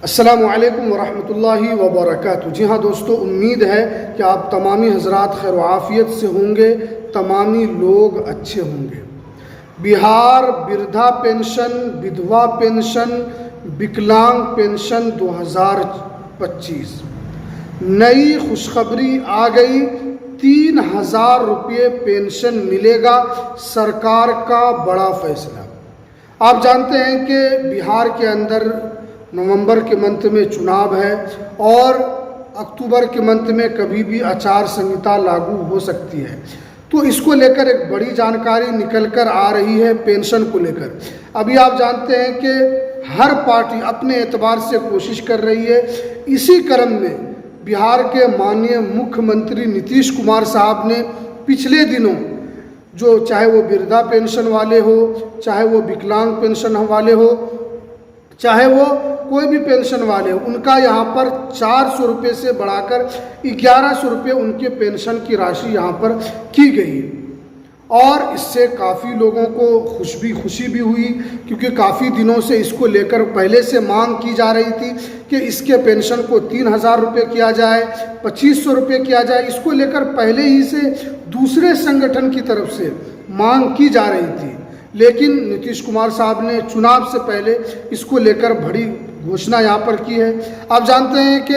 अस्सलामु अलैकुम वरहमतुल्लाहि वबरकातुहू। जी हाँ दोस्तों, उम्मीद है कि आप तमामी हजरात खैर व आफियत से होंगे, तमामी लोग अच्छे होंगे। बिहार वृद्धा पेंशन, विधवा पेंशन, विकलांग पेंशन 2025 नई खुशखबरी आ गई। 3000 रुपये पेंशन मिलेगा, सरकार का बड़ा फैसला। आप जानते हैं कि बिहार के अंदर नवंबर के मंथ में चुनाव है और अक्टूबर के मंथ में कभी भी आचार संहिता लागू हो सकती है। तो इसको लेकर एक बड़ी जानकारी निकल कर आ रही है पेंशन को लेकर। अभी आप जानते हैं कि हर पार्टी अपने एतबार से कोशिश कर रही है। इसी क्रम में बिहार के माननीय मुख्यमंत्री नीतीश कुमार साहब ने पिछले दिनों जो चाहे वो वृद्धा पेंशन वाले हो, चाहे वो विकलांग पेंशन वाले हो, चाहे वो कोई भी पेंशन वाले हो, उनका यहाँ पर 400 रुपये से बढ़ाकर 1100 रुपये उनके पेंशन की राशि यहाँ पर की गई। और इससे काफ़ी लोगों को खुशी भी हुई, क्योंकि काफ़ी दिनों से इसको लेकर पहले से मांग की जा रही थी कि इसके पेंशन को 3000 रुपये किया जाए, 2500 रुपये किया जाए। इसको लेकर पहले ही से दूसरे संगठन की तरफ से मांग की जा रही थी, लेकिन नीतीश कुमार साहब ने चुनाव से पहले इसको लेकर बड़ी घोषणा यहाँ पर की है। आप जानते हैं कि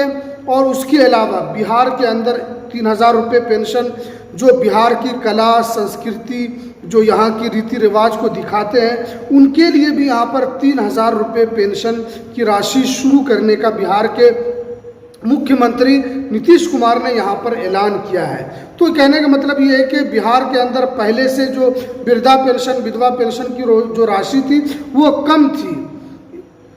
और उसके अलावा बिहार के अंदर 3000 रुपये पेंशन जो बिहार की कला संस्कृति, जो यहाँ की रीति रिवाज को दिखाते हैं, उनके लिए भी यहाँ पर 3000 रुपये पेंशन की राशि शुरू करने का बिहार के मुख्यमंत्री नीतीश कुमार ने यहाँ पर ऐलान किया है। तो कहने का मतलब ये है कि बिहार के अंदर पहले से जो वृद्धा पेंशन, विधवा पेंशन की जो राशि थी वो कम थी।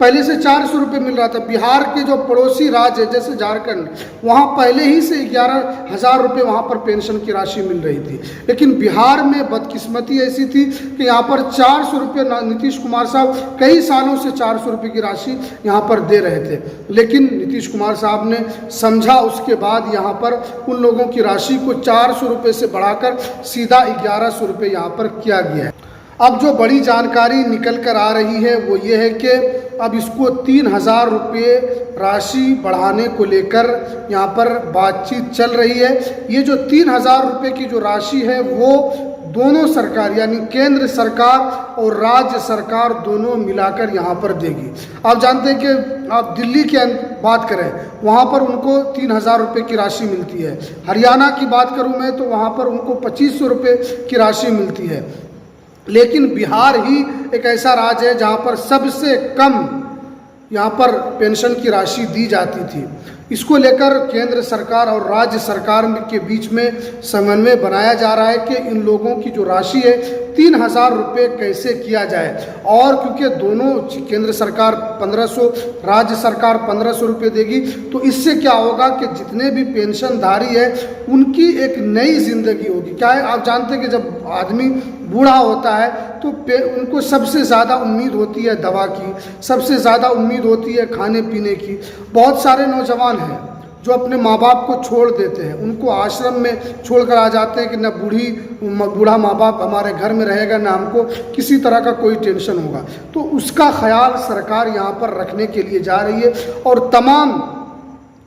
पहले से 400 रुपये मिल रहा था। बिहार के जो पड़ोसी राज्य है जैसे झारखंड, वहाँ पहले ही से 11,000 रुपये वहाँ पर पेंशन की राशि मिल रही थी। लेकिन बिहार में बदकिस्मती ऐसी थी कि यहाँ पर 400 रुपये नीतीश कुमार साहब कई सालों से 400 रुपये की राशि यहाँ पर दे रहे थे, लेकिन नीतीश कुमार साहब ने समझा। उसके बाद यहाँ पर उन लोगों की राशि को 400 रुपये से बढ़ाकर सीधा 1100 रुपये यहाँ पर किया गया है। अब जो बड़ी जानकारी निकल कर आ रही है वो ये है कि अब इसको 3000 रुपये राशि बढ़ाने को लेकर यहाँ पर बातचीत चल रही है। ये जो 3000 रुपये की जो राशि है वो दोनों सरकार यानी केंद्र सरकार और राज्य सरकार दोनों मिलाकर यहाँ पर देगी। आप जानते हैं कि आप दिल्ली की बात करें, वहाँ पर उनको 3000 रुपये की राशि मिलती है। हरियाणा की बात करूँ मैं तो वहाँ पर उनको 2500 रुपये की राशि मिलती है। लेकिन बिहार ही एक ऐसा राज्य है जहाँ पर सबसे कम यहाँ पर पेंशन की राशि दी जाती थी। इसको लेकर केंद्र सरकार और राज्य सरकार के बीच में समन्वय बनाया जा रहा है कि इन लोगों की जो राशि है 3000 रुपये कैसे किया जाए। और क्योंकि दोनों केंद्र सरकार 1500, राज्य सरकार 1500 रुपये देगी, तो इससे क्या होगा कि जितने भी पेंशनधारी है उनकी एक नई जिंदगी होगी। क्या है, आप जानते हैं कि जब आदमी बूढ़ा होता है तो उनको सबसे ज़्यादा उम्मीद होती है दवा की, सबसे ज़्यादा उम्मीद होती है खाने पीने की। बहुत सारे नौजवान हैं जो अपने माँ बाप को छोड़ देते हैं, उनको आश्रम में छोड़कर आ जाते हैं कि न बूढ़ा माँ बाप हमारे घर में रहेगा, ना हमको किसी तरह का कोई टेंशन होगा। तो उसका ख्याल सरकार यहाँ पर रखने के लिए जा रही है और तमाम,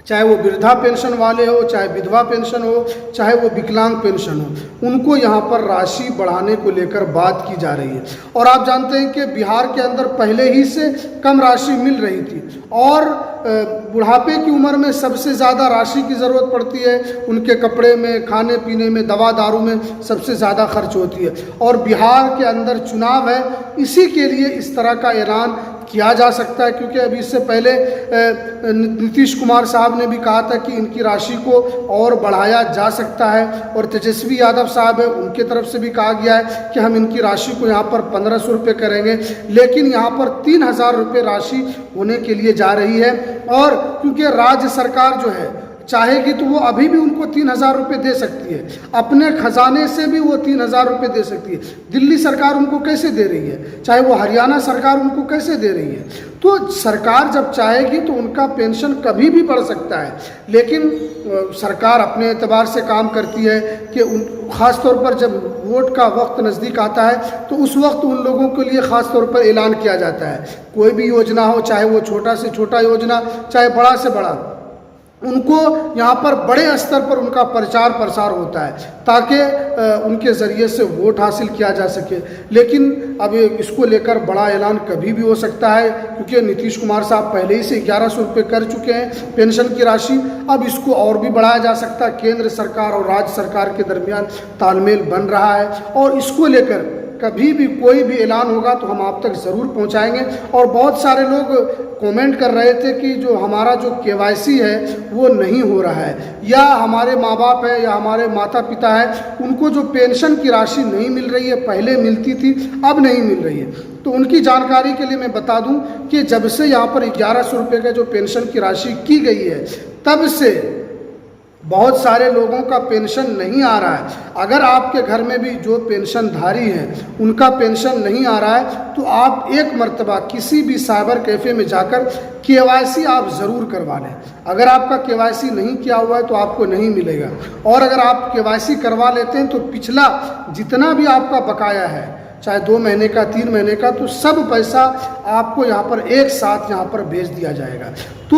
चाहे वो वृद्धा पेंशन वाले हो, चाहे विधवा पेंशन हो, चाहे वो विकलांग पेंशन हो, उनको यहाँ पर राशि बढ़ाने को लेकर बात की जा रही है। और आप जानते हैं कि बिहार के अंदर पहले ही से कम राशि मिल रही थी और बुढ़ापे की उम्र में सबसे ज़्यादा राशि की ज़रूरत पड़ती है। उनके कपड़े में, खाने पीने में, दवा दारू में सबसे ज़्यादा खर्च होती है। और बिहार के अंदर चुनाव है, इसी के लिए इस तरह का ऐलान किया जा सकता है, क्योंकि अभी इससे पहले नीतीश कुमार साहब ने भी कहा था कि इनकी राशि को और बढ़ाया जा सकता है। और तेजस्वी यादव साहब है, उनके तरफ से भी कहा गया है कि हम इनकी राशि को यहाँ पर 1500 रुपये करेंगे। लेकिन यहाँ पर 3000 रुपये राशि होने के लिए जा रही है। और क्योंकि राज्य सरकार जो है चाहेगी तो वो अभी भी उनको 3,000 रुपये दे सकती है, अपने खजाने से भी वो 3,000 रुपये दे सकती है। दिल्ली सरकार उनको कैसे दे रही है, चाहे वो हरियाणा सरकार उनको कैसे दे रही है। तो सरकार जब चाहेगी तो उनका पेंशन कभी भी बढ़ सकता है, लेकिन सरकार अपने एतबार से काम करती है कि ख़ास तौर पर जब वोट का वक्त नज़दीक आता है तो उस वक्त उन लोगों के लिए ख़ास तौर पर ऐलान किया जाता है। कोई भी योजना हो, चाहे वो छोटा से छोटा योजना, चाहे बड़ा से बड़ा, उनको यहाँ पर बड़े स्तर पर उनका प्रचार प्रसार होता है ताकि उनके ज़रिए से वोट हासिल किया जा सके। लेकिन अब इसको लेकर बड़ा ऐलान कभी भी हो सकता है, क्योंकि नीतीश कुमार साहब पहले ही से 1100 रुपये कर चुके हैं पेंशन की राशि। अब इसको और भी बढ़ाया जा सकता है। केंद्र सरकार और राज्य सरकार के दरमियान तालमेल बन रहा है और इसको लेकर कभी भी कोई भी ऐलान होगा तो हम आप तक ज़रूर पहुंचाएंगे। और बहुत सारे लोग कमेंट कर रहे थे कि जो हमारा जो केवाईसी है वो नहीं हो रहा है, या हमारे माँ बाप है या हमारे माता पिता है उनको जो पेंशन की राशि नहीं मिल रही है, पहले मिलती थी अब नहीं मिल रही है। तो उनकी जानकारी के लिए मैं बता दूं कि जब से यहाँ पर 1100 रुपये का जो पेंशन की राशि की गई है तब से बहुत सारे लोगों का पेंशन नहीं आ रहा है। अगर आपके घर में भी जो पेंशनधारी हैं उनका पेंशन नहीं आ रहा है तो आप एक मर्तबा किसी भी साइबर कैफ़े में जाकर केवाईसी आप ज़रूर करवा लें। अगर आपका केवाईसी नहीं किया हुआ है तो आपको नहीं मिलेगा, और अगर आप केवाईसी करवा लेते हैं तो पिछला जितना भी आपका बकाया है, चाहे 2 महीने का, 3 महीने का, तो सब पैसा आपको यहाँ पर एक साथ यहाँ पर भेज दिया जाएगा। तो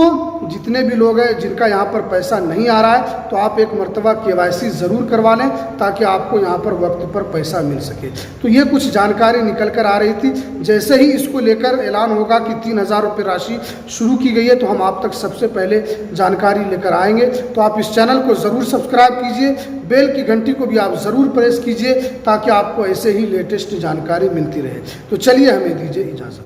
जितने भी लोग हैं जिनका यहाँ पर पैसा नहीं आ रहा है तो आप एक मर्तबा केवाईसी ज़रूर करवा लें ताकि आपको यहाँ पर वक्त पर पैसा मिल सके। तो ये कुछ जानकारी निकल कर आ रही थी। जैसे ही इसको लेकर ऐलान होगा कि 3,000 रुपये राशि शुरू की गई है तो हम आप तक सबसे पहले जानकारी लेकर आएंगे। तो आप इस चैनल को ज़रूर सब्सक्राइब कीजिए, बेल की घंटी को भी आप ज़रूर प्रेस कीजिए ताकि आपको ऐसे ही लेटेस्ट जानकारी मिलती रहे। तो चलिए हमें दीजिए इजाज़त।